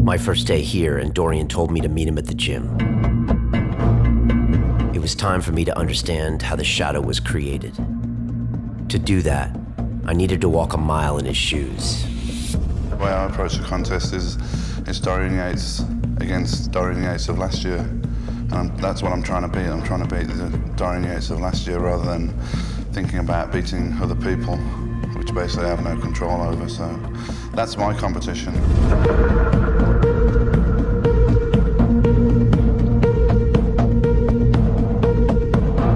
My first day here, and Dorian told me to meet him at the gym. It was time for me to understand how the shadow was created. To do that, I needed to walk a mile in his shoes. The way I approach the contest is Dorian Yates against Dorian Yates of last year. And that's what I'm trying to beat. I'm trying to beat the Dorian Yates of last year rather than thinking about beating other people, which basically I have no control over. So that's my competition.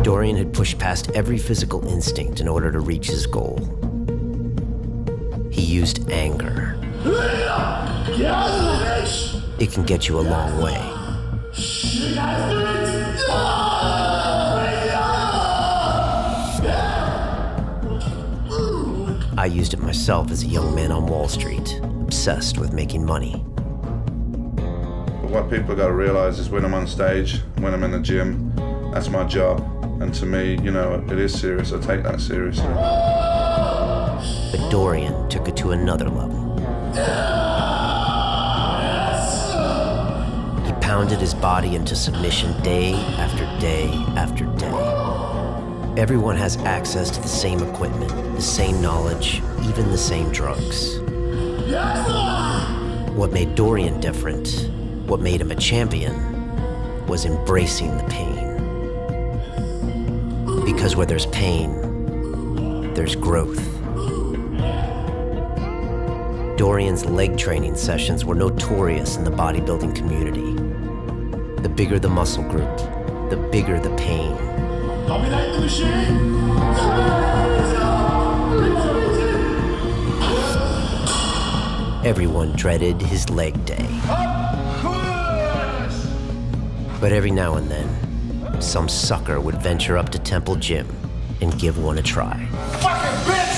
Dorian had pushed past every physical instinct in order to reach his goal. He used anger. It can get you a long way. I used it myself as a young man on Wall Street, obsessed with making money. But what people got to realize is when I'm on stage, when I'm in the gym, that's my job. And to me, you know, it is serious. I take that seriously. But Dorian took it to another level. He pounded his body into submission day after day after day. Everyone has access to the same equipment, the same knowledge, even the same drugs. What made Dorian different, what made him a champion, was embracing the pain. Because where there's pain, there's growth. Dorian's leg training sessions were notorious in the bodybuilding community. The bigger the muscle group, the bigger the pain. Dominate the machine! Everyone dreaded his leg day. But every now and then, some sucker would venture up to Temple Gym and give one a try. Fucking bitch!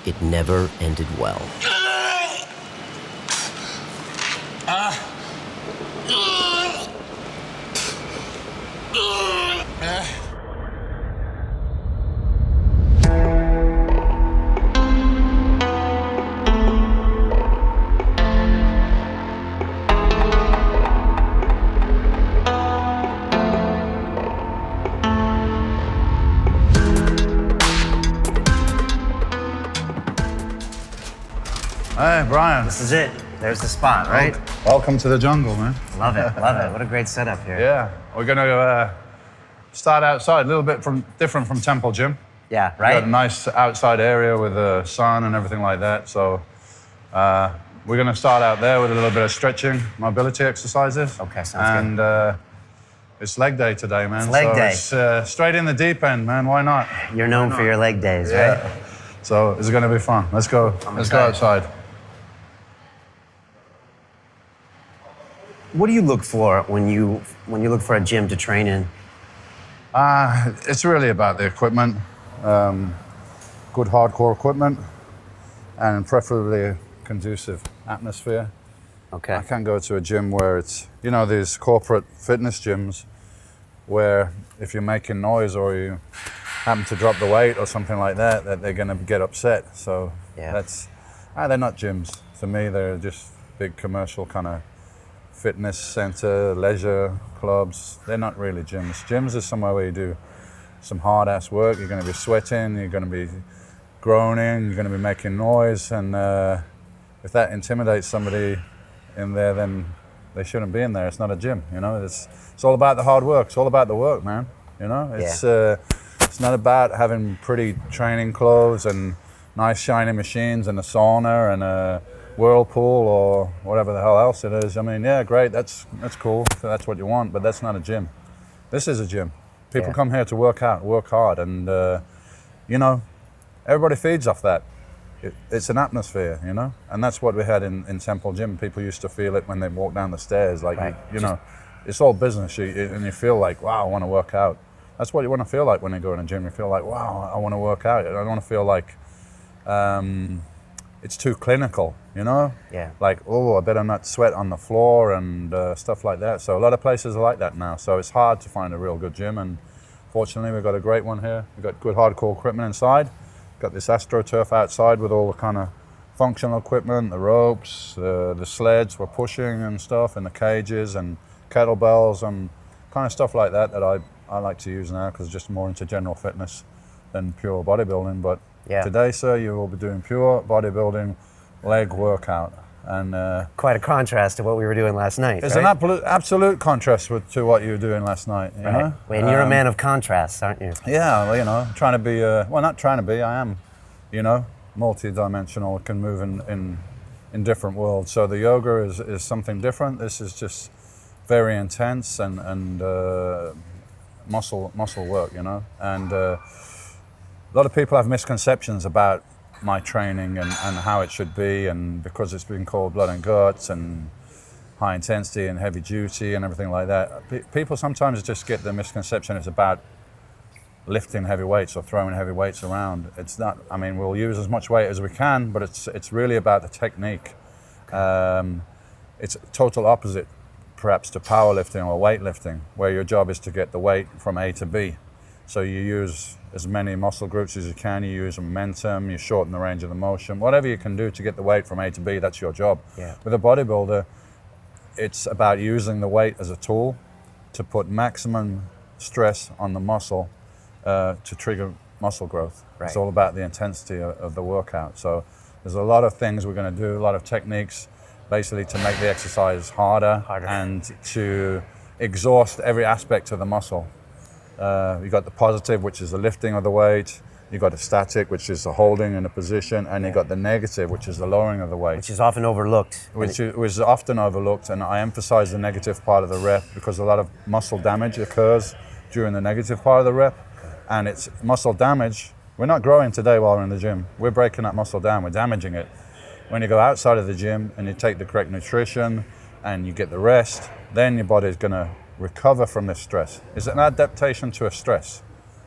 It never ended well. Hey, Brian. This is it. There's the spot, right? Welcome to the jungle, man. Love it, love it. What a great setup here. Yeah, we're gonna start outside, a little bit different from Temple Gym. Yeah, We've right? got a nice outside area with the sun and everything like that. So we're gonna start out there with a little bit of stretching, mobility exercises. Okay, sounds good. And it's leg day today, man. It's leg day. It's straight in the deep end, man. Why not? You're known for your leg days, Yeah. right? So it's gonna be fun. Let's go. Let's go outside. What do you look for when you look for a gym to train in? It's really about the equipment, good hardcore equipment, and preferably a conducive atmosphere. Okay. I can't go to a gym where it's, you know, these corporate fitness gyms where if you're making noise or you happen to drop the weight or something like that, that they're going to get upset. So Yeah. they're not gyms. To me, they're just big commercial kind of fitness center, leisure clubs. They're not really gyms. Gyms is somewhere where you do some hard ass work. You're going to be sweating, you're going to be groaning, you're going to be making noise, and if that intimidates somebody in there, then they shouldn't be in there. It's not a gym, you know. It's all about the hard work. It's all about the work, man. You know, it's not about having pretty training clothes and nice shiny machines and a sauna and a whirlpool or whatever the hell else it is. I mean, yeah, great, that's cool if that's what you want, but that's not a gym. This is a gym. People come here to work out, work hard, and you know, everybody feeds off that. It's an atmosphere, you know, and that's what we had in Temple Gym. People used to feel it when they walk down the stairs, like, right. you know, it's all business, and you feel like, wow, I want to work out. That's what you want to feel like when you go in a gym. You feel like, wow, I want to work out. I don't want to feel like it's too clinical, you know? Yeah. Like, oh, I better not sweat on the floor and stuff like that. So a lot of places are like that now. So it's hard to find a real good gym, and Fortunately, we've got a great one here. We've got good hardcore equipment inside. Got this AstroTurf outside with all the kind of functional equipment, the ropes, the sleds we're pushing and stuff, and the cages and kettlebells and kind of stuff like that I like to use now because just more into general fitness than pure bodybuilding. But today, sir, you will be doing pure bodybuilding leg workout. And quite a contrast to what we were doing last night. It's right? an absolute contrast to what you were doing last night. You know? And you're a man of contrasts, aren't you? Yeah, well, you know, trying to be, well, not trying to be, I am, you know, multi-dimensional, can move in different worlds. So the yoga is something different. This is just very intense and muscle work, you know. And a lot of people have misconceptions about my training and how it should be, and because it's been called blood and guts and high intensity and heavy duty and everything like that, people sometimes just get the misconception it's about lifting heavy weights or throwing heavy weights around. It's not. I mean, we'll use as much weight as we can, but it's really about the technique. It's total opposite perhaps to powerlifting or weightlifting, where your job is to get the weight from A to B. So you use as many muscle groups as you can, you use momentum, you shorten the range of the motion, whatever you can do to get the weight from A to B, that's your job. Yeah. With a bodybuilder, it's about using the weight as a tool to put maximum stress on the muscle to trigger muscle growth. Right. It's all about the intensity of the workout. So there's a lot of things we're going to do, a lot of techniques, basically to make the exercise harder. And to exhaust every aspect of the muscle. You've got the positive, which is the lifting of the weight. You've got the static, which is the holding in a position. And you've got the negative, which is the lowering of the weight. Which is often overlooked. Which is often overlooked. And I emphasize the negative part of the rep because a lot of muscle damage occurs during the negative part of the rep. And it's muscle damage. We're not growing today while we're in the gym. We're breaking that muscle down. We're damaging it. When you go outside of the gym and you take the correct nutrition and you get the rest, then your body's going to recover from this stress. It's an adaptation to a stress.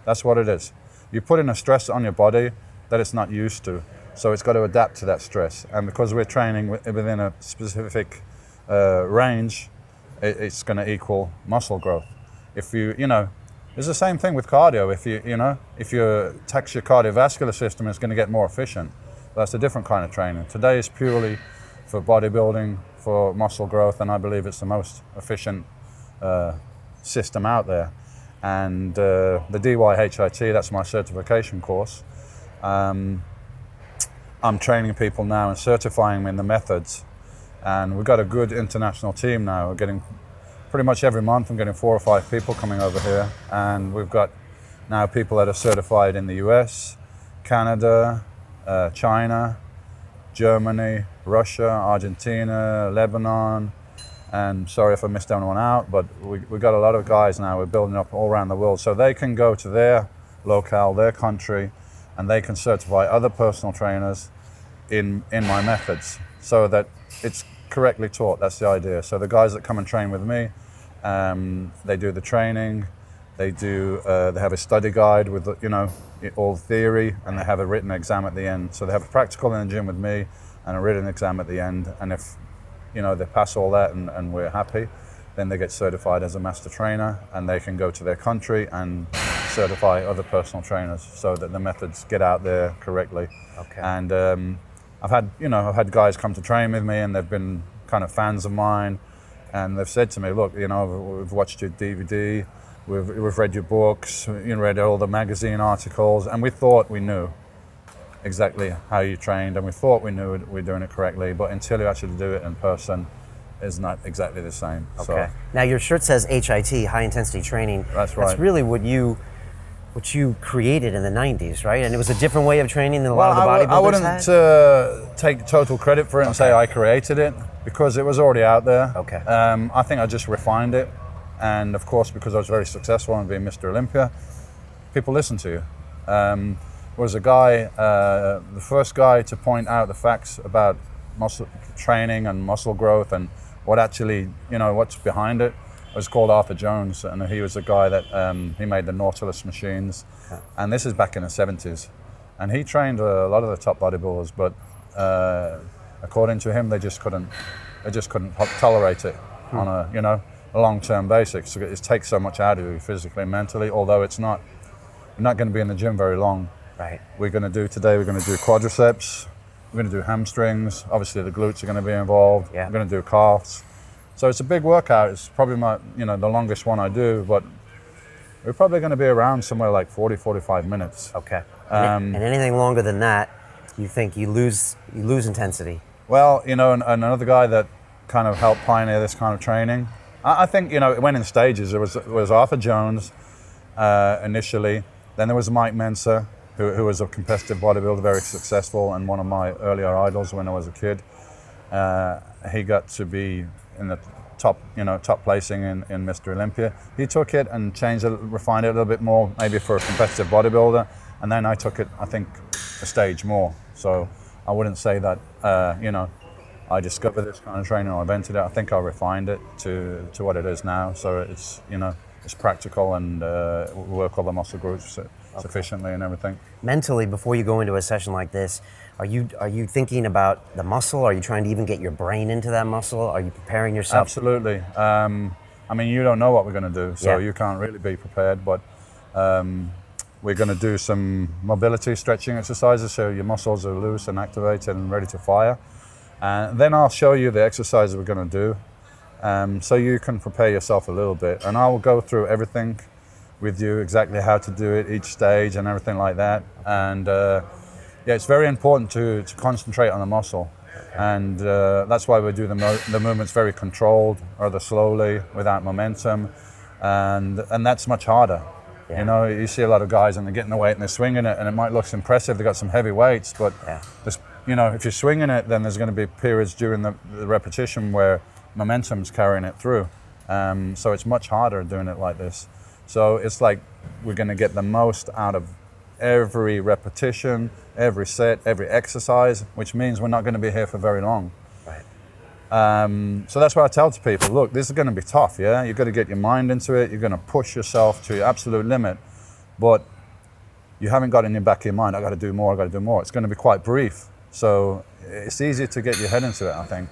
That's what it is. You put in a stress on your body that it's not used to, so it's got to adapt to that stress. And because we're training within a specific range, it's going to equal muscle growth. If you know, it's the same thing with cardio. If you tax your cardiovascular system, it's going to get more efficient. That's a different kind of training. Today is purely for bodybuilding, for muscle growth, and I believe it's the most efficient system out there. And the DYHIT, that's my certification course. I'm training people now and certifying them in the methods. And we've got a good international team now. We're getting pretty much every month, I'm getting 4 or 5 people coming over here. And we've got now people that are certified in the US, Canada, China, Germany, Russia, Argentina, Lebanon, and sorry if I missed anyone out, but we've got a lot of guys now we're building up all around the world, so they can go to their locale, their country, and they can certify other personal trainers in my methods so that it's correctly taught. That's the idea. So the guys that come and train with me, they do the training, they have a study guide with all theory, and they have a written exam at the end. So they have a practical in the gym with me and a written exam at the end, and if they pass all that and we're happy, then they get certified as a master trainer, and they can go to their country and certify other personal trainers so that the methods get out there correctly. Okay. And I've had guys come to train with me, and they've been kind of fans of mine, and they've said to me, look, we've watched your DVD, we've read your books, read all the magazine articles, and we thought we knew exactly how you trained, and we thought we knew we're doing it correctly, but until you actually do it in person, it's not exactly the same. Okay. So, now your shirt says HIT, high intensity training. That's right. That's really what you created in the 90s, right? And it was a different way of training than a lot of the bodybuilders I wouldn't take total credit for it and say I created it, because it was already out there. Okay. I think I just refined it, and of course because I was very successful in being Mr. Olympia, people listen to you. Was a guy, the first guy to point out the facts about muscle training and muscle growth and what actually, what's behind it, was called Arthur Jones, and he was the guy that he made the Nautilus machines, and this is back in the 70s, and he trained a lot of the top bodybuilders, but according to him, they just couldn't tolerate it on a, long-term basis. It takes so much out of you physically and mentally, although you're not going to be in the gym very long. Right. We're going to do quadriceps, we're going to do hamstrings, obviously the glutes are going to be involved, Yeah. we're going to do calves. So it's a big workout. It's probably the longest one I do, but we're probably going to be around somewhere like 40, 45 minutes. Okay. And anything longer than that, you think you lose intensity? Well, and another guy that kind of helped pioneer this kind of training, I think, it went in stages. It was Arthur Jones initially. Then there was Mike Mensa, who was a competitive bodybuilder, very successful, and one of my earlier idols when I was a kid. He got to be in the top placing in Mr. Olympia. He took it and changed it, refined it a little bit more, maybe for a competitive bodybuilder. And then I took it, I think, a stage more. So I wouldn't say that, I discovered this kind of training or invented it. I think I refined it to what it is now. So it's, it's practical and work all the muscle groups sufficiently and everything. Mentally, before you go into a session like this, are you thinking about the muscle? Are you trying to even get your brain into that muscle? Are you preparing yourself? Absolutely. You don't know what we're going to do, so Yeah. you can't really be prepared. But we're going to do some mobility stretching exercises so your muscles are loose and activated and ready to fire. And then I'll show you the exercises we're going to do, so you can prepare yourself a little bit. And I will go through everything with you, exactly how to do it, each stage and everything like that. And it's very important to concentrate on the muscle. And that's why we do the movements very controlled, rather slowly, without momentum. And that's much harder. Yeah. You see a lot of guys and they're getting the weight and they're swinging it and it might look impressive, they've got some heavy weights, but if you're swinging it, then there's going to be periods during the repetition where momentum's carrying it through. So it's much harder doing it like this. So it's like we're going to get the most out of every repetition, every set, every exercise, which means we're not going to be here for very long. Right. So that's what I tell to people. Look, this is going to be tough, yeah? You've got to get your mind into it. You're going to push yourself to your absolute limit. But you haven't got in your back of your mind, I've got to do more, I've got to do more. It's going to be quite brief. So it's easier to get your head into it, I think.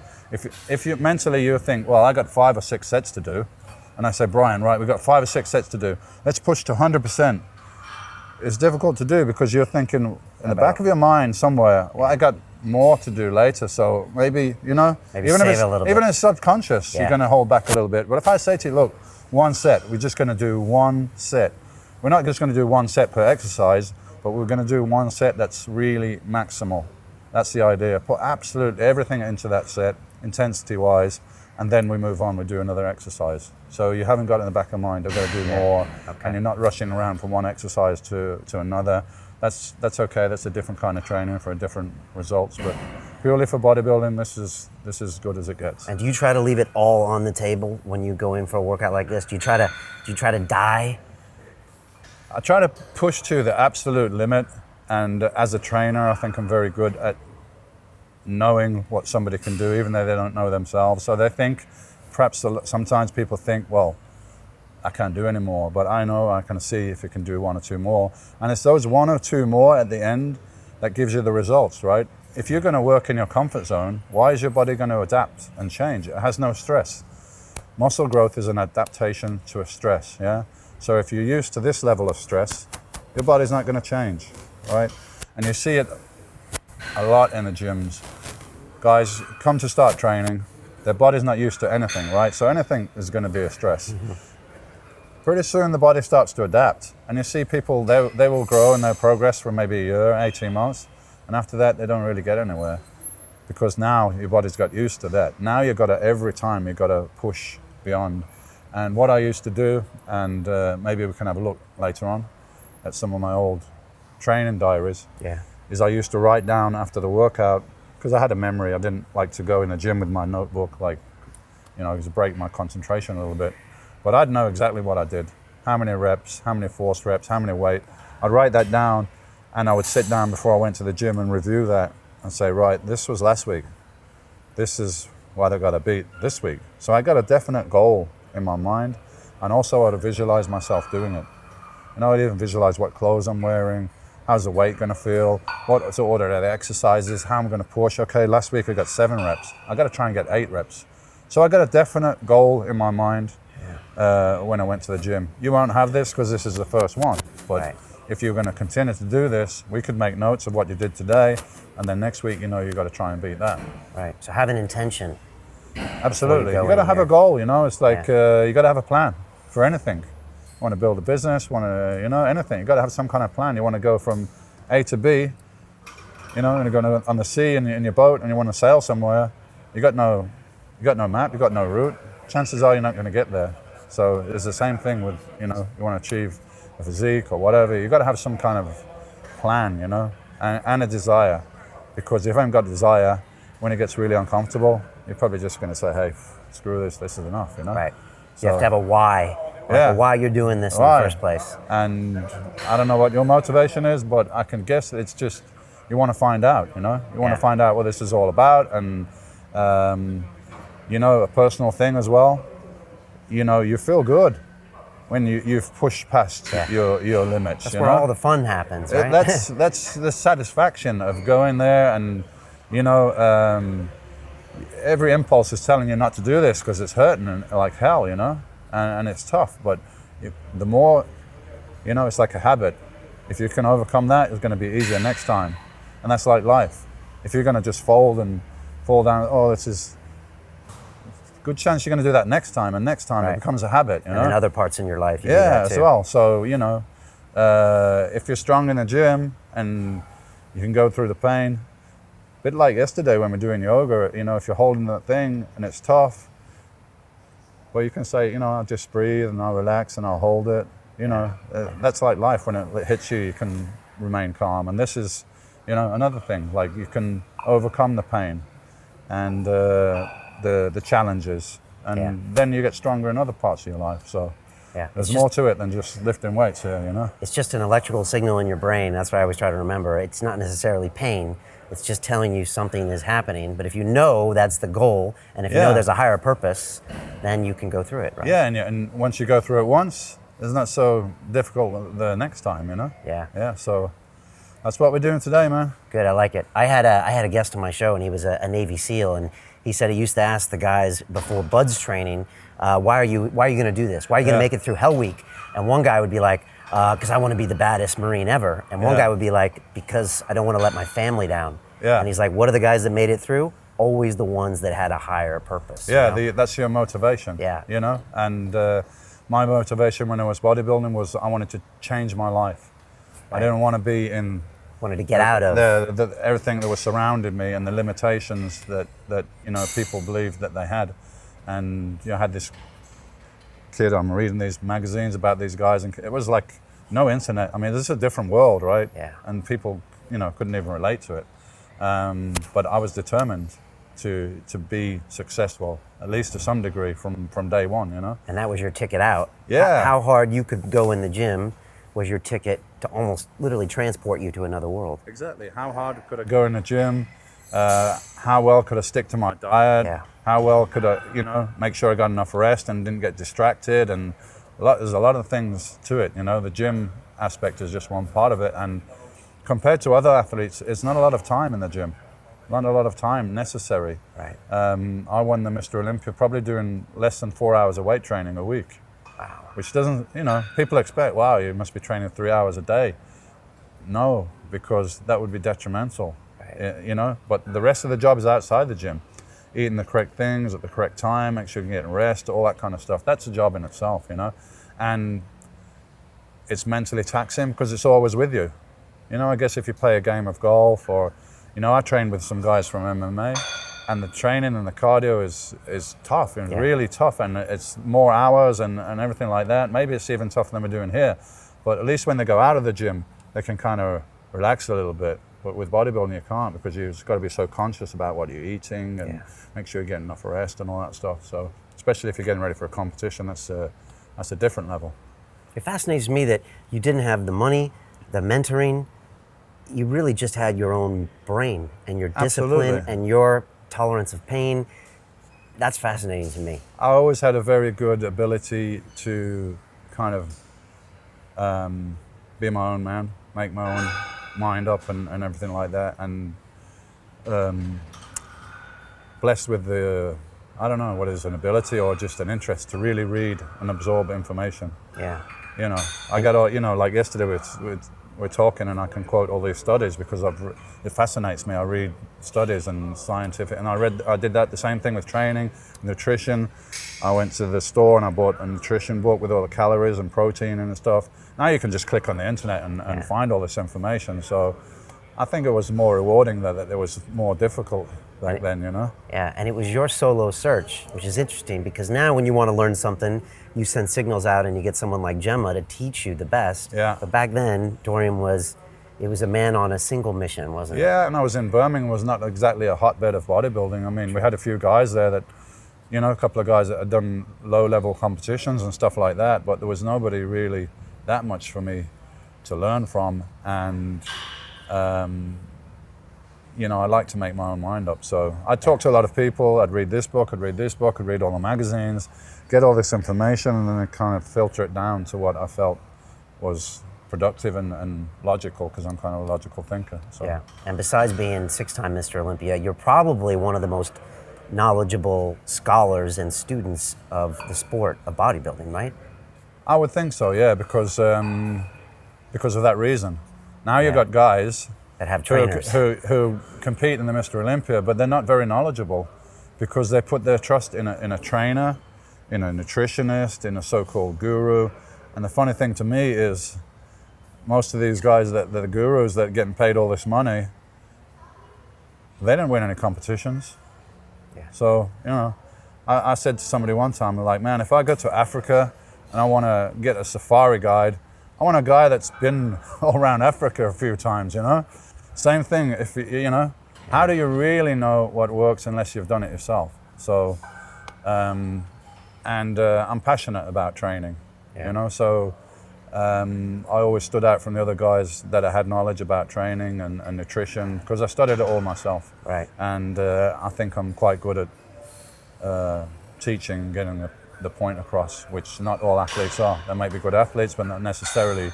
If you mentally you think, well, I got 5 or 6 sets to do, and I say, Brian, right, we've got 5 or 6 sets to do. Let's push to 100%. It's difficult to do because you're thinking in the back of your mind somewhere, well, I got more to do later, so maybe, Maybe even save a little bit. Even if it's subconscious, Yeah. you're going to hold back a little bit. But if I say to you, look, 1 set, we're just going to do 1 set. We're not just going to do 1 set per exercise, but we're going to do 1 set that's really maximal. That's the idea. Put absolutely everything into that set, intensity-wise, and then we move on, we do another exercise. So you haven't got it in the back of mind, I've got to do more, and you're not rushing around from one exercise to another. That's okay, that's a different kind of training for different results, but purely for bodybuilding, this is as good as it gets. And do you try to leave it all on the table when you go in for a workout like this? Do you try to die? I try to push to the absolute limit, and as a trainer, I think I'm very good at knowing what somebody can do, even though they don't know themselves. So they think, perhaps sometimes people think, well, I can't do any more, but I know I can see if you can do 1 or 2 more. And it's those 1 or 2 more at the end that gives you the results, right? If you're going to work in your comfort zone, why is your body going to adapt and change? It has no stress. Muscle growth is an adaptation to a stress, yeah? So if you're used to this level of stress, your body's not going to change, right? And you see it a lot in the gyms. Guys come to start training, their body's not used to anything, right? So anything is going to be a stress. Pretty soon the body starts to adapt, and you see people, they will grow and they'll progress for maybe a year, 18 months, and after that they don't really get anywhere because now your body's got used to that. Now you've got to, every time you've got to push beyond. And what I used to do, and maybe we can have a look later on at some of my old training diaries, is I used to write down after the workout, because I had a memory. I didn't like to go in the gym with my notebook, it was to break my concentration a little bit. But I'd know exactly what I did, how many reps, how many forced reps, how many weight. I'd write that down, and I would sit down before I went to the gym and review that and say, right, this was last week. This is what I got to beat this week. So I got a definite goal in my mind, and also I'd visualize myself doing it. I'd even visualize what clothes I'm wearing, how's the weight going to feel, what to order of the exercises, how I'm going to push. Okay, last week I got 7 reps. I got to try and get 8 reps. So I got a definite goal in my mind, when I went to the gym. You won't have this because this is the first one. But Right. if you're going to continue to do this, we could make notes of what you did today, and then next week, you've got to try and beat that. Right. So have an intention. Absolutely. go You got to in have there. a goal, It's like you got to have a plan for anything. Want to build a business, want to, anything. You got to have some kind of plan. You want to go from A to B, and you're going on the sea in your boat, and you want to sail somewhere. You got no map, you got no route. Chances are you're not going to get there. So it's the same thing with, you want to achieve a physique or whatever. You got to have some kind of plan, and a desire. Because if you haven't got a desire, when it gets really uncomfortable, you're probably just going to say, hey, screw this, this is enough, Right. So, You have to have a why. Yeah. Why you're doing this in Why? the first place. And I don't know what your motivation is, but I can guess it's just you want to find out, You want Yeah. to find out what this is all about, and a personal thing as well. You feel good when you've pushed past Yeah. your limits. That's where all the fun happens, right? That's the satisfaction of going there, and every impulse is telling you not to do this because it's hurting and like hell, and it's tough. But the more, it's like a habit. If you can overcome that, it's going to be easier next time, and that's like life. If you're going to just fold and fall down, this is good chance you're going to do that next time and next time. Right. It becomes a habit, And in other parts in your life, you do Yeah, that as too. well. So, if you're strong in the gym and you can go through the pain, a bit like yesterday when we're doing yoga, if you're holding that thing and it's tough, well, you can say, I'll just breathe and I'll relax and I'll hold it. That's like life. When it hits you, you can remain calm. And this is, another thing. Like you can overcome the pain and the challenges, and then you get stronger in other parts of your life. So Yeah. there's more to it than just lifting weights here, It's just an electrical signal in your brain. That's what I always try to remember. It's not necessarily pain. It's just telling you something is happening. But if you know that's the goal, and if you know Yeah. there's a higher purpose, then you can go through it, right? Yeah, and once you go through it once, it's not so difficult the next time, Yeah. Yeah, so that's what we're doing today, man. Good, I like it. I had a guest on my show, and he was a Navy SEAL, and he said he used to ask the guys before Bud's training, why are you going to do this? Why are you going to Yeah. make it through Hell Week? And one guy would be like, because I want to be the baddest Marine ever. And one Yeah. guy would be like, because I don't want to let my family down. Yeah. And he's like, what are the guys that made it through? Always the ones that had a higher purpose. Yeah, you know? that's your motivation. Yeah. And my motivation when I was bodybuilding was I wanted to change my life. I didn't want to be in Wanted to get out of. everything that was surrounding me and the limitations that people believed that they had. And I had this kid, I'm reading these magazines about these guys, and it was like no internet. I mean, this is a different world, right? Yeah. And people, couldn't even relate to it. But I was determined to be successful, at least to some degree, from day one, And that was your ticket out. Yeah. How hard you could go in the gym was your ticket to almost literally transport you to another world. Exactly. How hard could I go in the gym? How well could I stick to my diet? Yeah. How well could I, make sure I got enough rest and didn't get distracted? And there's a lot of things to it. The gym aspect is just one part of it. And compared to other athletes, it's not a lot of time in the gym. Not a lot of time necessary. Right. I won the Mr. Olympia probably doing less than 4 hours of weight training a week. Wow. Which doesn't, people expect, wow, you must be training 3 hours a day. No, because that would be detrimental, Right. But the rest of the job is outside the gym. Eating the correct things at the correct time, make sure you're getting rest, all that kind of stuff. That's a job in itself, And it's mentally taxing because it's always with you. I guess if you play a game of golf or, I trained with some guys from MMA, and the training and the cardio is tough and Yeah. really tough, and it's more hours and everything like that. Maybe it's even tougher than we're doing here, but at least when they go out of the gym, they can kind of relax a little bit. But with bodybuilding, you can't, because you've got to be so conscious about what you're eating and make sure you're getting enough rest and all that stuff. So, especially if you're getting ready for a competition, that's a different level. It fascinates me that you didn't have the money, the mentoring. You really just had your own brain and your discipline Absolutely. and your tolerance of pain. That's fascinating to me. I always had a very good ability to kind of be my own man, make my own mind up and everything like that. And blessed with the I don't know what is an ability or just an interest to really read and absorb information. Yeah. You know, I got all, you know, like yesterday we're talking and I can quote all these studies because it fascinates me. I read studies and scientific, and I did that the same thing with training, nutrition. I went to the store and I bought a nutrition book with all the calories and protein and stuff. Now you can just click on the internet and find all this information. So I think it was more rewarding that it was more difficult back then, you know? Yeah, and it was your solo search, which is interesting because now when you want to learn something, you send signals out and you get someone like Gemma to teach you the best. Yeah. But back then, Dorian was a man on a single mission, wasn't it? Yeah, and I was in Birmingham, was not exactly a hotbed of bodybuilding. I mean, we had a few guys there that, you know, a couple of guys that had done low-level competitions and stuff like that, but there was nobody really that much for me to learn from. And, you know, I like to make my own mind up. So I'd talk to a lot of people, I'd read this book, I'd read all the magazines, get all this information, and then I'd kind of filter it down to what I felt was productive and logical, because I'm kind of a logical thinker. So. Yeah, and besides being 6-time Mr. Olympia, you're probably one of the most knowledgeable scholars and students of the sport of bodybuilding, right? I would think so, yeah, because of that reason. Now you've got guys that have trainers who compete in the Mr. Olympia, but they're not very knowledgeable because they put their trust in a trainer, in a nutritionist, in a so-called guru. And the funny thing to me is most of these guys that are the gurus that are getting paid all this money, they don't win any competitions. Yeah. So, you know, I said to somebody one time, like, man, if I go to Africa and I want to get a safari guide, I want a guy that's been all around Africa a few times, you know? Same thing, if you know, how do you really know what works unless you've done it yourself? So, I'm passionate about training, you know, so I always stood out from the other guys that I had knowledge about training and nutrition, because I studied it all myself. Right. And I think I'm quite good at teaching, getting the point across, which not all athletes are. They might be good athletes, but not necessarily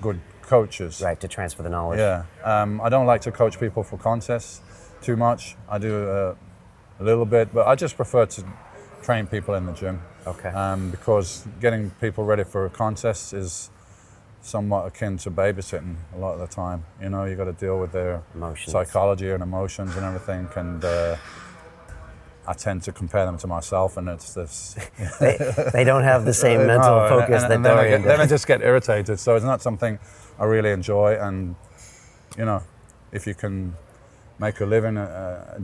good coaches. Right, to transfer the knowledge. Yeah. I don't like to coach people for contests too much. I do a little bit, but I just prefer to train people in the gym. Okay. Because getting people ready for a contest is somewhat akin to babysitting a lot of the time. You know, you got to deal with their Emotions. psychology and emotions and everything, and I tend to compare them to myself, and it's this. They don't have the same mental focus that Dorian did. Then I just get irritated. So it's not something I really enjoy. And you know, if you can make a living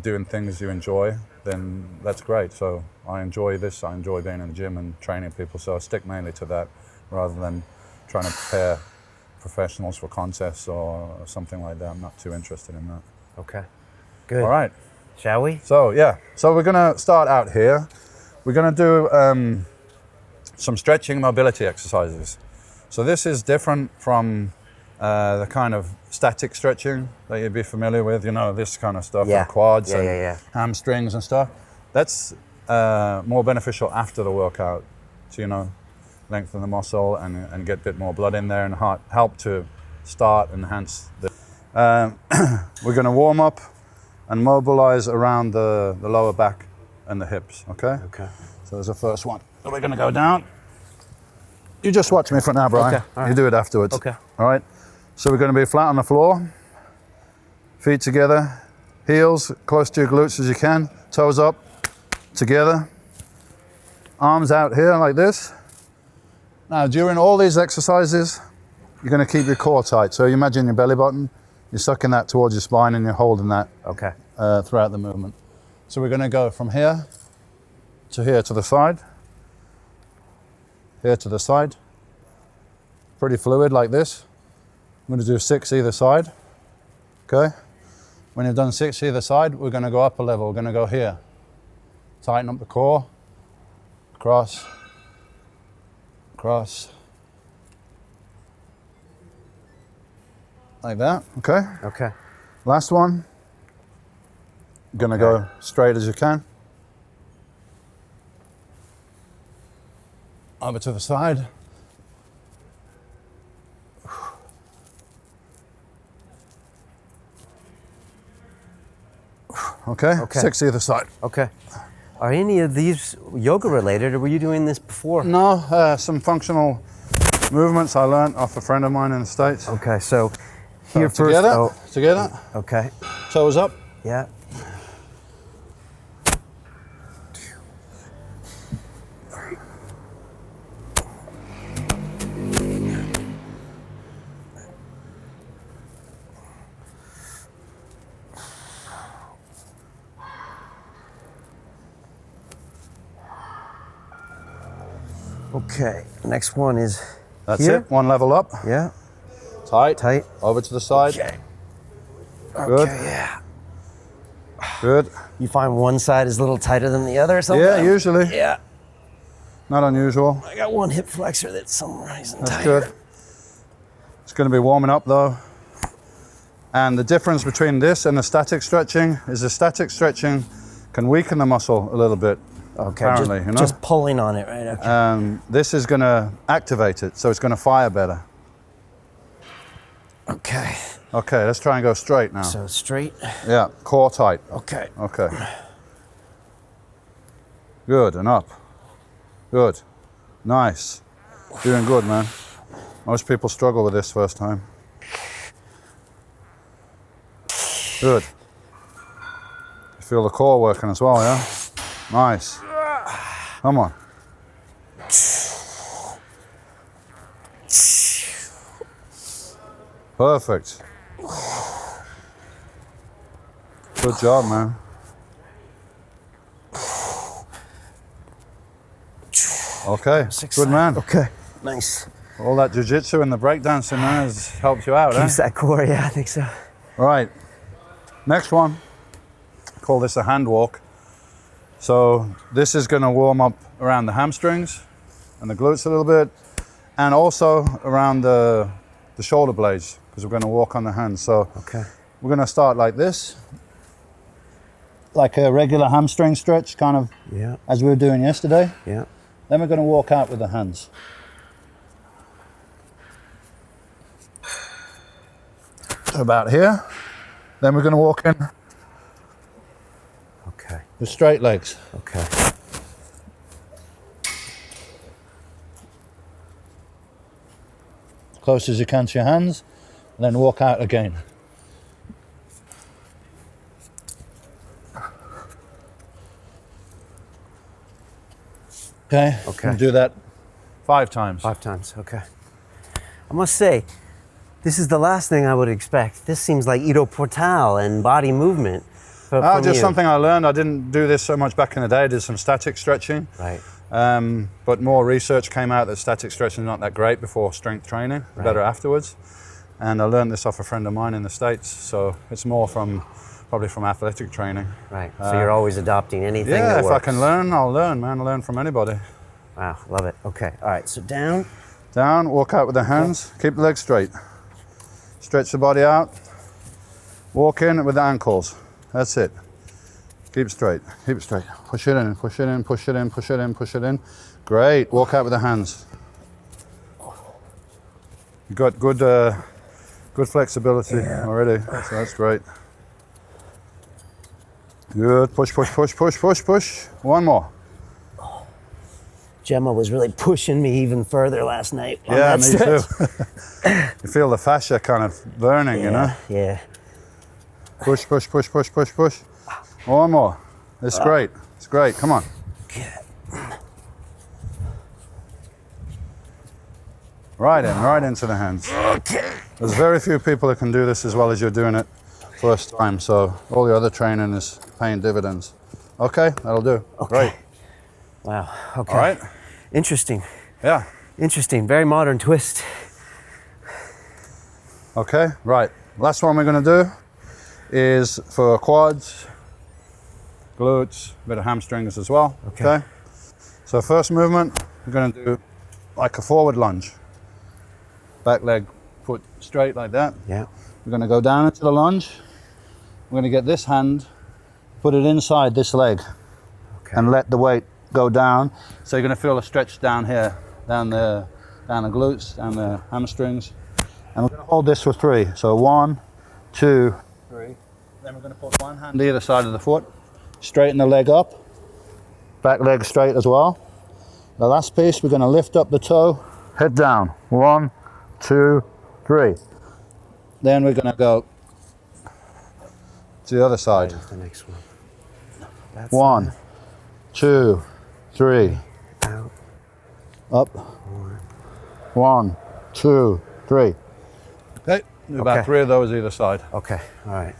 doing things you enjoy, then that's great. So I enjoy this. I enjoy being in the gym and training people. So I stick mainly to that, rather than trying to prepare professionals for contests or something like that. I'm not too interested in that. Okay. Good. All right. Shall we? So yeah, so we're gonna start out here. We're gonna do some stretching mobility exercises. So this is different from the kind of static stretching that you'd be familiar with, you know, this kind of stuff, Yeah. and quads Yeah, and yeah, yeah. hamstrings and stuff. That's more beneficial after the workout to, you know, lengthen the muscle and get a bit more blood in there and help to start and enhance the... we're gonna warm up and mobilize around the lower back and the hips, okay? Okay. So there's the first one. So we're gonna go down. You just watch me for now, Brian. Okay, all right. You do it afterwards. Okay. All right? So we're gonna be flat on the floor, feet together, heels close to your glutes as you can, toes up, together, arms out here like this. Now, during all these exercises, you're gonna keep your core tight. So you imagine your belly button, you're sucking that towards your spine and you're holding that Okay. throughout the movement. So we're going to go from here to the side, here to the side, pretty fluid like this. I'm going to do 6 either side, okay? When you've done 6 either side, we're going to go up a level. We're going to go here, tighten up the core, cross, cross, like that, okay? Okay. Last one. Gonna go straight as you can. Over to the side. Okay, Okay. 6 either side. Okay. Are any of these yoga related, or were you doing this before? No, some functional movements I learned off a friend of mine in the States. Okay, so here first. Together, Oh, together, okay. toes up. Yeah. Okay, next one is That's here. it, one level up. Yeah, Tight. tight. Over to the side. Okay. Good. Okay, yeah. Good. You find one side is a little tighter than the other or something? Yeah, usually. Yeah. Not unusual. I got one hip flexor that's some reason That's tighter. good. It's going to be warming up though. And the difference between this and the static stretching is the static stretching can weaken the muscle a little bit. Okay, Apparently, just, you know? just pulling on it, right? Okay. This is going to activate it, so it's going to fire better. Okay. Okay, let's try and go straight now. So straight. Yeah, core tight. Okay. Okay. Good, and up. Good. Nice. Doing good, man. Most people struggle with this first time. Good. You feel the core working as well, yeah? Nice. Come on. Perfect. Good job, man. Okay, good man. Okay. Nice. All that jiu-jitsu and the breakdancing, man, has helped you out, Keeps eh? that core, yeah, I think so. Right. Next one. Call this a hand walk. So this is going to warm up around the hamstrings and the glutes a little bit, and also around the shoulder blades, because we're going to walk on the hands. So Okay. we're going to start like this, like a regular hamstring stretch, kind of Yeah. as we were doing yesterday. Yeah. Then we're going to walk out with the hands. About here. Then we're going to walk in Okay. with straight legs. Okay. Close as you can to your hands, and then walk out again. Okay. Okay. And do that 5 times. 5 times. Okay. I must say, this is the last thing I would expect. This seems like Ido Portal and body movement. From Just you. something I learned. I didn't do this so much back in the day. I did some static stretching. Right. But more research came out that static stretching is not that great before strength training, better afterwards. And I learned this off a friend of mine in the States, so it's more probably from athletic training. Right. So you're always adopting anything Yeah, that if works. I can learn, I'll learn, man. I'll learn from anybody. Wow, love it. Okay. All right. So down. Down, walk out with the hands, keep the legs straight. Stretch the body out. Walk in with the ankles. That's it. Keep it straight, keep it straight. Push it in, push it in, push it in, push it in, push it in. Great, walk out with the hands. You got good flexibility already, so that's great. Good, push, push, push, push, push, push. One more. Gemma was really pushing me even further last night. on Yeah, that me stretch. too. You feel the fascia kind of burning, you know? Yeah. Push, push, push, push, push, push. One more. It's great. It's great. Come on. Right into the hands. Okay. There's very few people that can do this as well as you're doing it first time, so all the other training is paying dividends. Okay, that'll do. Okay. Great. Wow. Okay. All right. Interesting. Yeah. Interesting. Very modern twist. Okay, right. Last one we're going to do is for quads, glutes, a bit of hamstrings as well. Okay. So first movement, we're going to do like a forward lunge. Back leg put straight like that. Yeah. We're going to go down into the lunge. We're going to get this hand, put it inside this leg, and let the weight go down. So you're going to feel a stretch down here, down the glutes, down the hamstrings. And we're going to hold this for 3. So 1, 2, 3. Then we're going to put one hand either side of the foot, straighten the leg up, Back leg straight as well. The last piece, we're going to lift up the toe, head down. 1, 2, 3. Then we're going to go to the other side. The next one. That's 1, 2, 3. out. Up. 1, 2, 3. Okay, do about 3 of those either side. Okay, all right.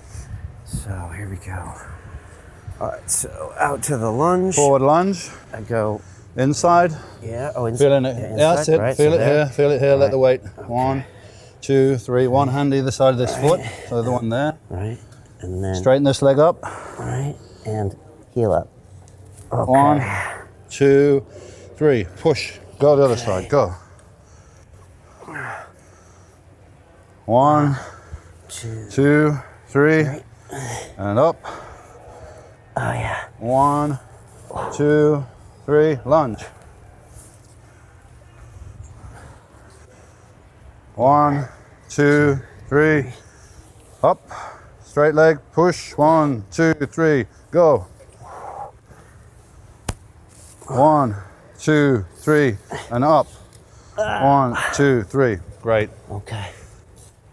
So here we go. All right, so out to the lunge. Forward lunge, I go, inside. yeah, oh, Feeling it. yeah, Yeah, that's it. right, Feel so it there. here, feel it here, let Right. the weight. 1, 2, 3. One hand either side of this foot. So the one there. Right, and then, Straighten this leg up. right, and heel up. Okay. 1, 2, 3. Push. Go the other side. Go. 1, 2, 3. And up. Oh, yeah. 1, 2, 3. Lunge. 1, 2, 3. Up. Straight leg. Push. 1, 2, 3. Go. 1, 2, 3. And up. 1, 2, 3. Great. Okay.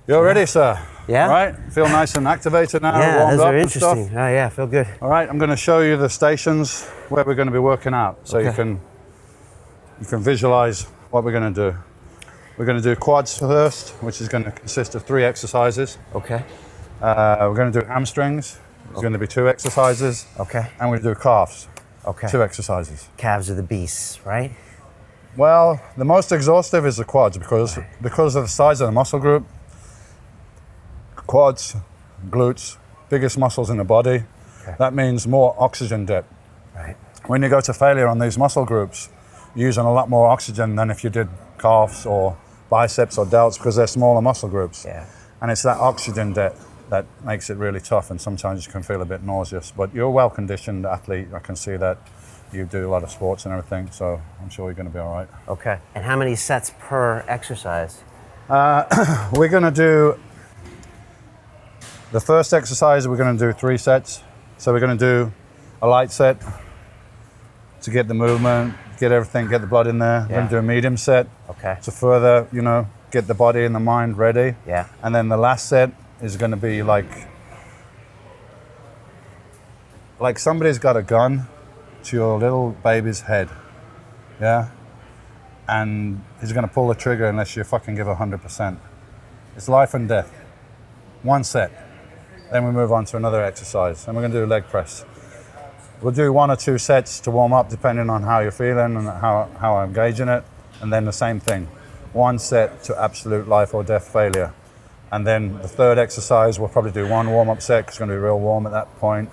You're ready, sir? Yeah. Right? Feel nice and activated now? Yeah, warmed those up are and stuff? interesting. Oh, yeah, feel good. All right, I'm going to show you the stations where we're going to be working out, so you Okay. can visualize what we're going to do. We're going to do quads first, which is going to consist of 3 exercises. Okay. We're going to do hamstrings. It's going to be 2 exercises, Okay. and we're going to do calves, Okay. 2 exercises. Calves are the beasts, right? Well, the most exhaustive is the quads because of the size of the muscle group. Quads, glutes, biggest muscles in the body. Okay. That means more oxygen depth. Right. When you go to failure on these muscle groups, you're using a lot more oxygen than if you did calves or biceps or delts because they're smaller muscle groups. Yeah. And it's that oxygen depth that makes it really tough, and sometimes you can feel a bit nauseous. But you're a well-conditioned athlete. I can see that you do a lot of sports and everything, so I'm sure you're going to be all right. Okay. And how many sets per exercise? We're going to do the first exercise. We're going to do 3 sets. So we're going to do a light set to get the movement, get everything, get the blood in there. We're going to do a medium set Okay. to further, get the body and the mind ready. Yeah. And then the last set is going to be like somebody's got a gun to your little baby's head. Yeah? And he's going to pull the trigger unless you fucking give 100%. It's life and death. 1 set. Then we move on to another exercise, and we're going to do leg press. We'll do 1 or 2 sets to warm up, depending on how you're feeling and how I'm gauging it. And then the same thing, 1 set to absolute life or death failure. And then the third exercise, we'll probably do 1 warm-up set, because it's going to be real warm at that point,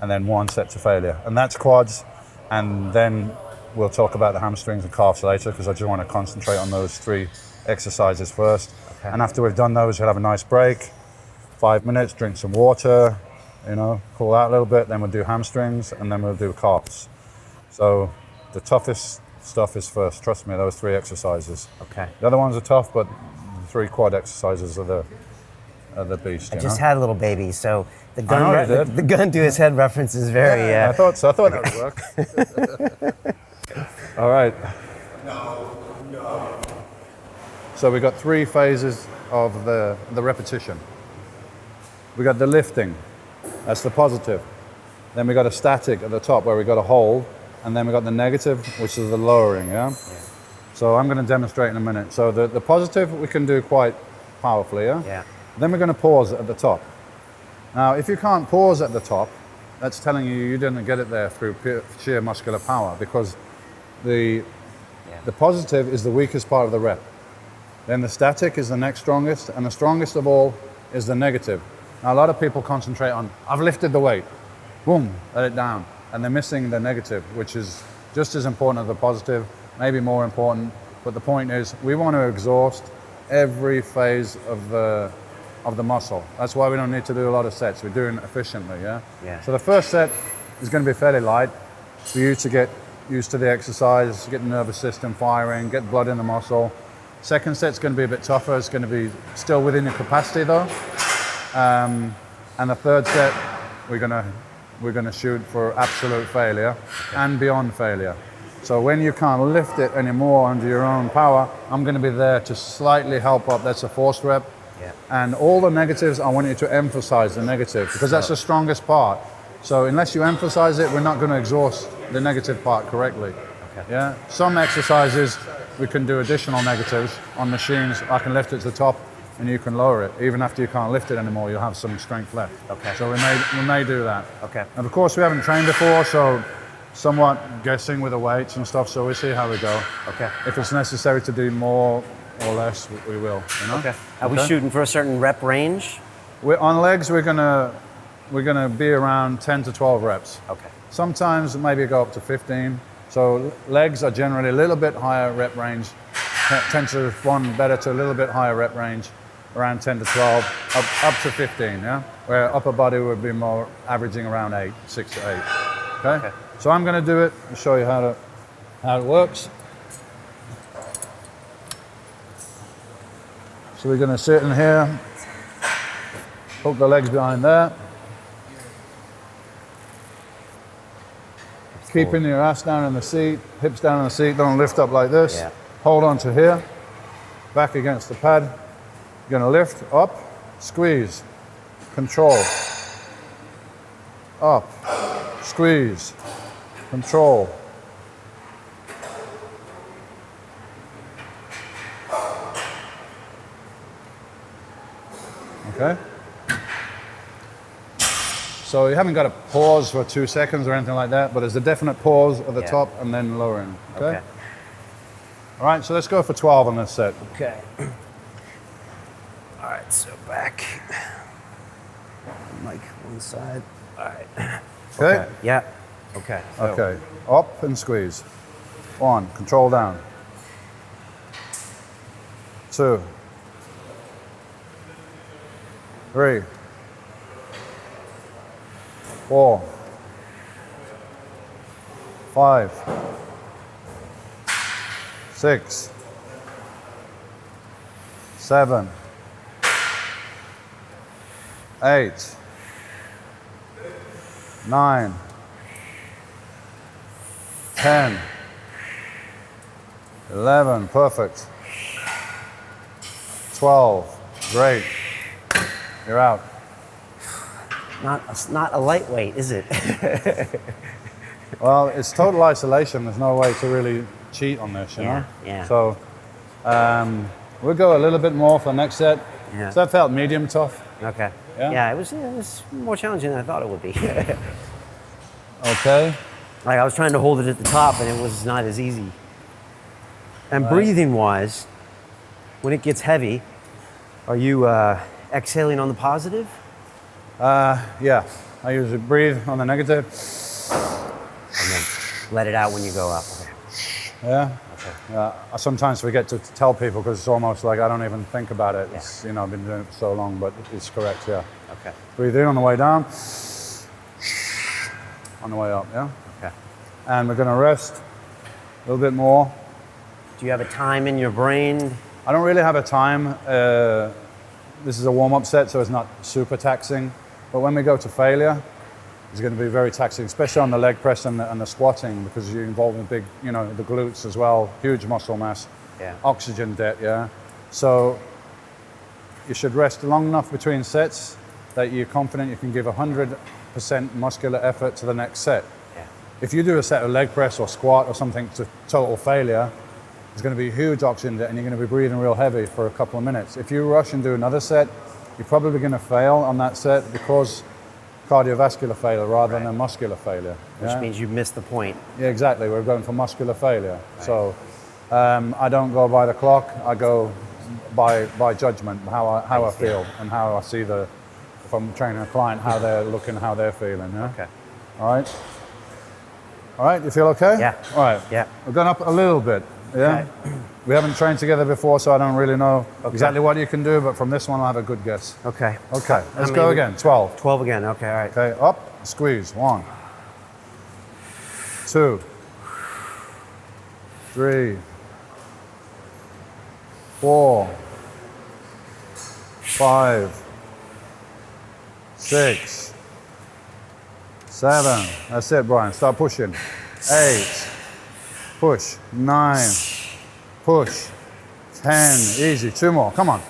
and then 1 set to failure. And that's quads. And then we'll talk about the hamstrings and calves later, because I just want to concentrate on those 3 exercises first. Okay. And after we've done those, we'll have a nice break, 5 minutes, drink some water, cool out a little bit, then we'll do hamstrings, and then we'll do calves. So the toughest stuff is first, trust me, those 3 exercises. Okay. The other ones are tough, but the 3 quad exercises are the beast. I just had a little baby, so the I know you did. the gun to his head reference is very. I thought so. I thought that would work. All right. So we got 3 phases of the repetition. We got the lifting, that's the positive. Then we got a static at the top where we got a hold, and then we got the negative, which is the lowering. Yeah. So I'm going to demonstrate in a minute. So the positive we can do quite powerfully. Yeah. Yeah. Then we're going to pause at the top. Now, if you can't pause at the top, that's telling you didn't get it there through sheer muscular power, because the positive is the weakest part of the rep. Then the static is the next strongest, and the strongest of all is the negative. Now, a lot of people concentrate on, I've lifted the weight, boom, let it down, and they're missing the negative, which is just as important as the positive, maybe more important. But the point is, we want to exhaust every phase of the muscle. That's why we don't need to do a lot of sets. We're doing it efficiently, yeah? Yeah. So the first set is going to be fairly light for you to get used to the exercise, get the nervous system firing, get blood in the muscle. Second set's going to be a bit tougher. It's going to be still within your capacity though. And the third set, we're going to we're going to shoot for absolute failure and beyond failure. So when you can't lift it anymore under your own power, I'm going to be there to slightly help up. That's a forced rep. Yeah. And all the negatives, I want you to emphasize the negative because that's the strongest part. So unless you emphasize it, we're not going to exhaust the negative part correctly. Okay. Yeah. Some exercises we can do additional negatives on machines. I can lift it to the top, and you can lower it. Even after you can't lift it anymore, you'll have some strength left. Okay. So we may do that. Okay. And of course, we haven't trained before, so somewhat guessing with the weights and stuff. So we see how we go. Okay. If it's necessary to do more or less, we will. You know? Okay. Are we shooting for a certain rep range? On legs, we're gonna be around 10 to 12 reps. Okay. Sometimes maybe go up to 15. So legs are generally a little bit higher rep range. Tend to respond better to a little bit higher rep range, around 10 to 12, up to 15. Yeah. Where upper body would be more averaging around 6 to 8. Okay. So I'm going to do it and show you how it works. So we're going to sit in here, hook the legs behind there. Keeping your ass down in the seat, hips down in the seat, don't lift up like this. Yeah. Hold on to here, back against the pad. You're gonna lift, up, squeeze, control, up, squeeze, control. Okay? So you haven't got to pause for 2 seconds or anything like that, but there's a definite pause at the top and then lowering. Okay? All right, so let's go for 12 on this set. Okay. All right, so back. Mic one side. All right. Okay? Yeah. Okay. So Okay. Up and squeeze. 1, control down. 2, 3, 4, 5, 6, 7, 8, 9, 10, 11, perfect. 12, great. You're out. it's not a lightweight, is it? Well, it's total isolation. There's no way to really cheat on this, you know? Yeah. So we'll go a little bit more for the next set. Yeah. So that felt medium tough. Okay. Yeah? Yeah, it was more challenging than I thought it would be. Okay. Like I was trying to hold it at the top and it was not as easy. And breathing wise, when it gets heavy, are you exhaling on the positive? Yeah. I usually breathe on the negative. And then let it out when you go up. Okay. Yeah. Okay. I sometimes forget to tell people because it's almost like I don't even think about it. Yeah. It's, you know, I've been doing it for so long, but it's correct, yeah. Okay. Breathe in on the way down. On the way up, yeah? Okay. And we're going to rest a little bit more. Do you have a time in your brain? I don't really have a time. This is a warm-up set, so it's not super taxing. But when we go to failure, it's going to be very taxing, especially on the leg press and the squatting, because you're involved in big, you know, the glutes as well, huge muscle mass, Yeah. oxygen debt, yeah? So you should rest long enough between sets that you're confident you can give 100% muscular effort to the next set. Yeah. If you do a set of leg press or squat or something to total failure, it's going to be huge oxygen debt and you're going to be breathing real heavy for a couple of minutes. If you rush and do another set, you're probably going to fail on that set because cardiovascular failure rather than muscular failure. Which means you missed the point. Yeah, exactly. We're going for muscular failure. Right. So I don't go by the clock. I go by judgment, how I feel and how I see if I'm training a client, how they're looking, how they're feeling. Yeah? Okay. All right. All right. You feel okay? Yeah. All right. Yeah. We're going up a little bit. Yeah. Okay. We haven't trained together before, so I don't really know exactly what you can do. But from this one, I'll have a good guess. Okay. Okay. Let's go again. 12. 12 again. Okay. All right. Okay. Up. Squeeze. 1, 2, 3, 4, 5, 6, 7. That's it, Brian. Start pushing. 8. Push. 9. Push. 10. Easy. 2 more. Come on.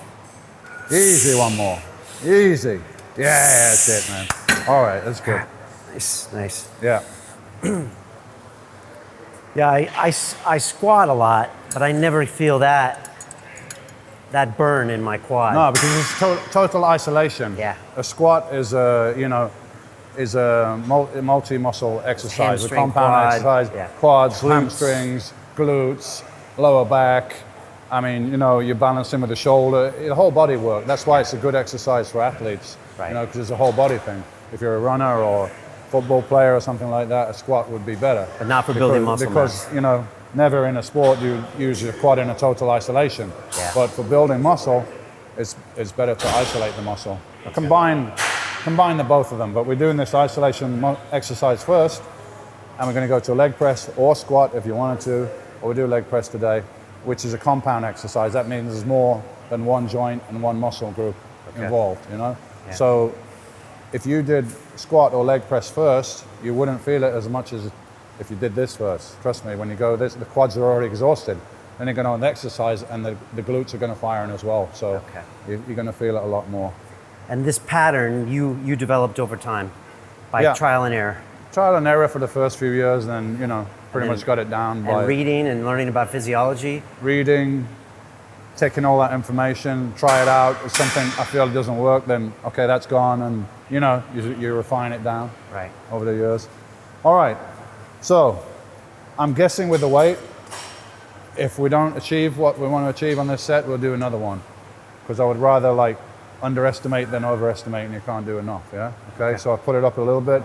Easy. 1 more. Easy. Yeah, that's it, man. All right, that's good. Nice, nice. Yeah. Yeah, I squat a lot, but I never feel that burn in my quad. No, because it's total isolation. Yeah. A squat is a, multi-muscle exercise, a Hamstring, compound quad, exercise, yeah. quads, Glutes. hamstrings, glutes, lower back. I mean, you're balancing with the shoulder, the whole body work. That's why it's a good exercise for athletes, Right. because it's a whole body thing. If you're a runner or football player or something like that, a squat would be better. But not for building muscle Because, never in a sport you use your quad in a total isolation. Yeah. But for building muscle, it's better to isolate the muscle. Combine the both of them. But we're doing this isolation exercise first, and we're going to go to a leg press or squat if you wanted to, or we do a leg press today, which is a compound exercise. That means there's more than one joint and one muscle group involved, Yeah. So if you did squat or leg press first, you wouldn't feel it as much as if you did this first. Trust me, when you go this, the quads are already exhausted. Then you're going on the exercise and the glutes are going to fire in as well. So you're going to feel it a lot more. And this pattern you developed over time by trial and error. Trial and error for the first few years, and then, pretty much got it down by reading and learning about physiology. reading, taking all that information, try it out. If something I feel it doesn't work, then okay, that's gone, and you refine it down Right. over the years. All right, so I'm guessing with the weight, if we don't achieve what we want to achieve on this set, we'll do another one, because I would rather underestimate than overestimate, and you can't do enough. Yeah. Okay. So I put it up a little bit.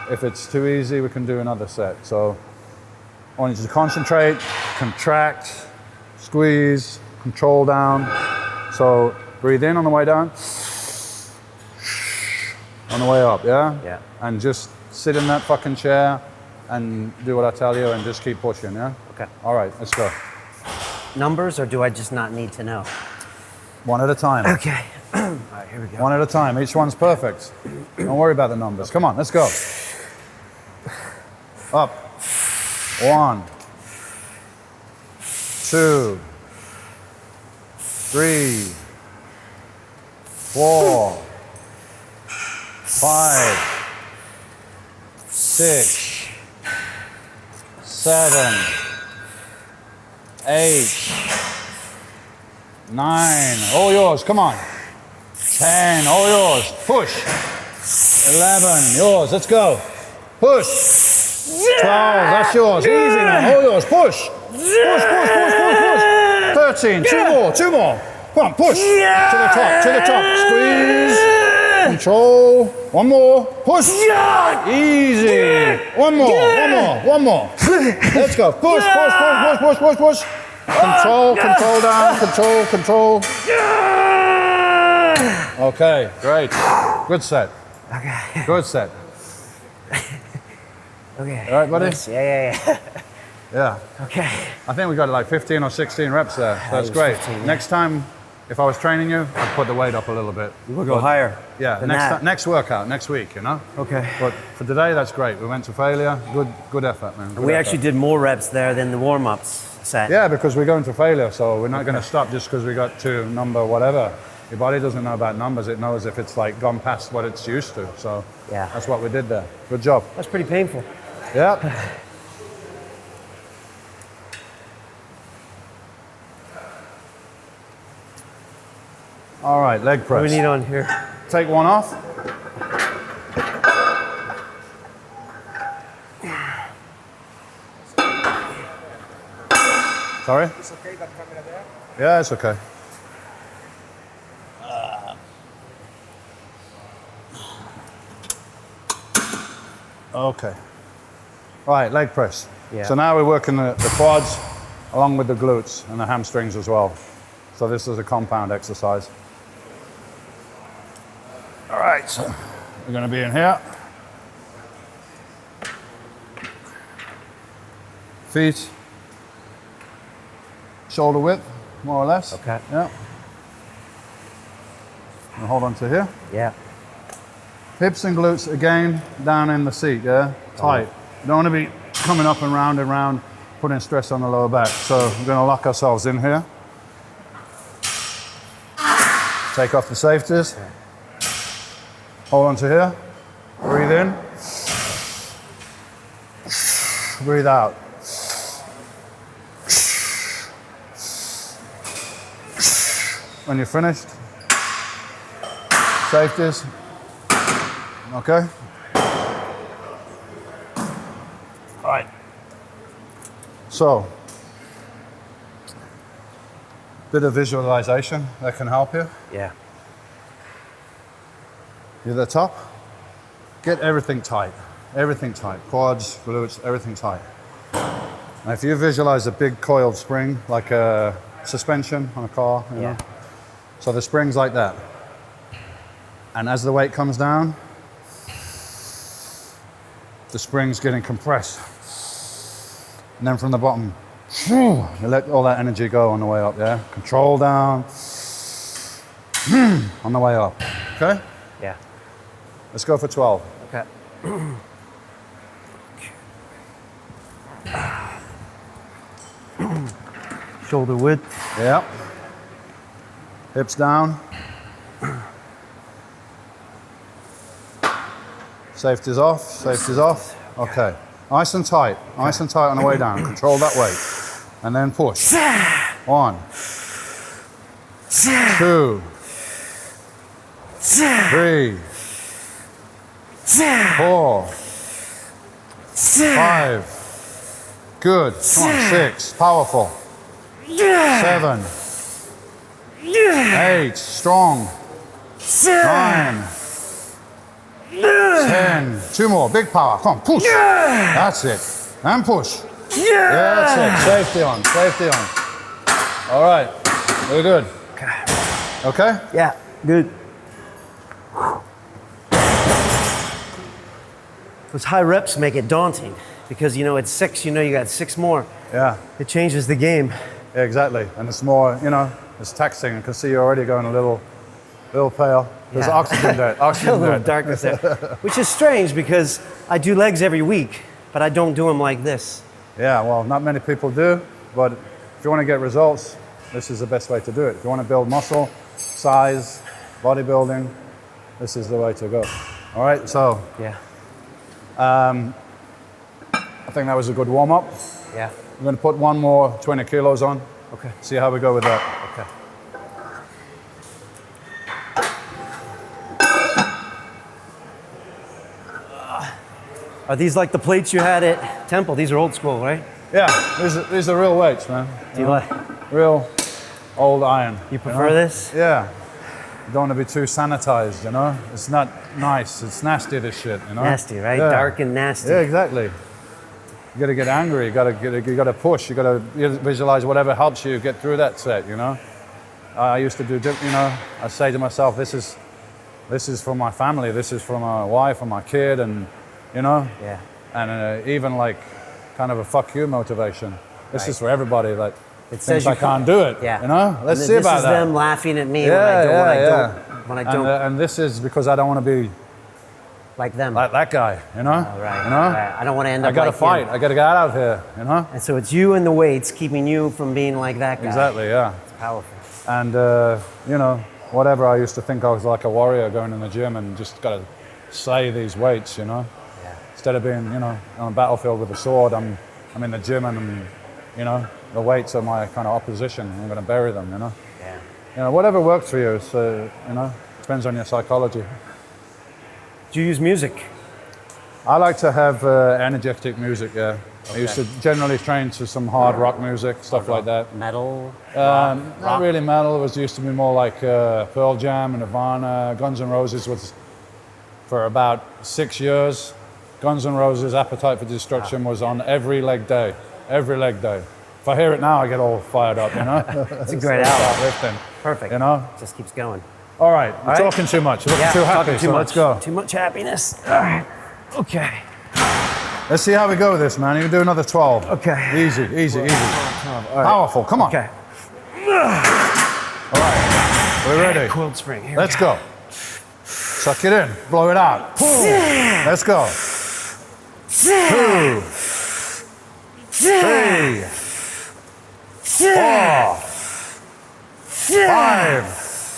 If it's too easy, we can do another set. So I want you to concentrate, contract, squeeze, control down. So breathe in on the way down, on the way up, yeah? Yeah. And just sit in that fucking chair and do what I tell you and just keep pushing, yeah? Okay. All right, let's go. Numbers, or do I just not need to know? One at a time. Okay. All right, here we go. One at a time. Each one's perfect. Don't worry about the numbers. Come on, let's go. Up. 1, 2, 3, 4, 5, 6, 7, 8, 9. All yours. Come on. 10. All yours. Push. 11. Yours. Let's go. Push. 12, that's yours. Easy man, all yours. Push. Push. 13, 2 more. Come on, push. To the top. Squeeze. Control. 1 more. Push. Easy. One more. Let's go. Push. Control down. Control. Okay, great. Good set. Okay. Good set. Okay. All right, buddy? Nice. Yeah. Yeah. Okay. I think we got like 15 or 16 reps there. it That's was great. 15, yeah. Next time, if I was training you, I'd put the weight up a little bit. We'll go higher. Yeah, than that. next workout, next week, Okay. But for today, that's great. We went to failure. Good effort, man. And we actually did more reps there than the warm-ups set. Yeah, because we're going to failure, so we're not going to stop just because we got to number whatever. Your body doesn't know about numbers. It knows if it's gone past what it's used to. So Yeah. that's what we did there. Good job. That's pretty painful. Yeah. All right, leg press. What do we need on here? Take one off. Sorry? It's okay, that camera there? Yeah, it's okay. Okay. Right, leg press. Yeah. So now we're working the quads along with the glutes and the hamstrings as well. So this is a compound exercise. All right, so we're going to be in here. Feet, shoulder width, more or less. Okay. Yeah. And hold on to here. Yeah. Hips and glutes again, down in the seat, yeah? Tight. You don't want to be coming up and round, putting stress on the lower back. So we're going to lock ourselves in here. Take off the safeties. Hold on to here. Breathe in. Breathe out. When you're finished, safeties. Okay. All right. So, bit of visualization that can help you. Yeah. You're at the top. Get everything tight. Everything tight. Quads, glutes, everything tight. Now, if you visualize a big coiled spring, like a suspension on a car, you know. So the spring's like that. And as the weight comes down, the spring's getting compressed. And then from the bottom, you let all that energy go on the way up, yeah? Control down, on the way up, okay? Yeah. Let's go for 12. Okay. Shoulder width. Yeah. Hips down. Safety's off, safety's off. Okay. Nice and tight on the way down. Control that weight. And then push. 1, 2, 3, 4, 5. Good. Come on, 6. Powerful. 7, 8. Strong. 9. 10. 2 more. Big power. Come on, push. That's it. And push. Yeah, that's it. Safety on. Safety on. All right. We're good. Okay? Yeah, good. Those high reps make it daunting because, you know, at 6, you know you got 6 more. Yeah. It changes the game. Yeah, exactly. And it's more, you know, it's taxing. I can see you're already going a little pale. There's Yeah. oxygen there. A Oxygen little there. darkness there. Which is strange because I do legs every week, but I don't do them like this. Yeah, well, not many people do, but if you want to get results, this is the best way to do it. If you want to build muscle, size, bodybuilding, this is the way to go. All right, so Yeah. I think that was a good warm-up. Yeah. I'm going to put one more 20 kilos on. Okay. See how we go with that. Okay. Are these like the plates you had at Temple? These are old school, right? Yeah, these are real weights, man. Do you like? Real old iron. You prefer this? Yeah. You don't want to be too sanitized, you know? It's not nice. It's nasty, this shit, you know? Nasty, right? Yeah. Dark and nasty. Yeah, exactly. You got to get angry. You got to push. You got to visualize whatever helps you get through that set, you know? I used to do, you know, I say to myself, this is for my family. This is for my wife and my kid, and, you know? Yeah. And even like kind of a fuck you motivation. This is for everybody that It says thinks you I can't do it. Yeah. You know, let's see this about is that. them laughing at me Yeah, when I don't And this is because I don't want to be like them. like that guy. You know, Right. You know, Right. I don't want to end up I got to like fight. him. I got to get out of here. You know, And so it's you and the weights keeping you from being like that guy. exactly. Yeah, It's powerful. and you know, whatever. I used to think I was like a warrior going in the gym and just got to slay these weights. You know, Yeah. instead of being, you know, on a battlefield with a sword, I'm in the gym and you know, the weights are my kind of opposition. I'm going to bury them. You know. Yeah. You know, whatever works for you, so, you know, depends on your psychology. Do you use music? I like to have energetic music, yeah. I used to generally train to some hard rock music, stuff like that. Metal? Not really metal, it used to be more like Pearl Jam and Nirvana. Guns N' Roses was for about 6 years. Guns N' Roses' Appetite for Destruction was on every leg day. Every leg day. If I hear it now, I get all fired up, you know? It's a great album. Start lifting, Perfect. you know? Just keeps going. All right, we're right. talking too much. You're looking Yeah, too happy, talking too so much. let's go. Too much happiness. All right. Okay. Let's see how we go with this, man. You can do another 12. Okay. Easy, easy, easy. All right. Powerful, come on. Okay. All right, we're ready. Coiled spring. Here Let's we go. go. Suck it in. Blow it out. Let's go. 2, 3, 4, 5.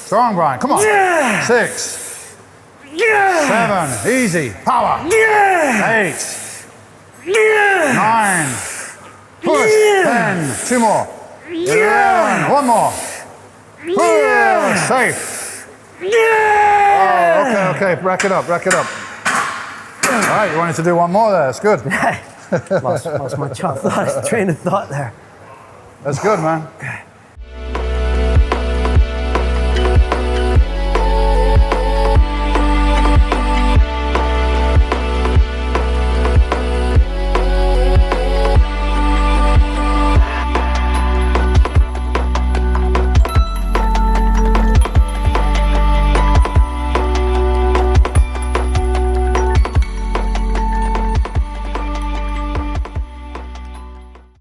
Strong grind. Come on. 6, 7. Easy. Power. 8, 9. Push. 10. 2 more. 11. 1 more. Safe. Oh, okay. Rack it up. All right, you wanted to do 1 more there. That's good. Lost my train of thought there. That's good, man.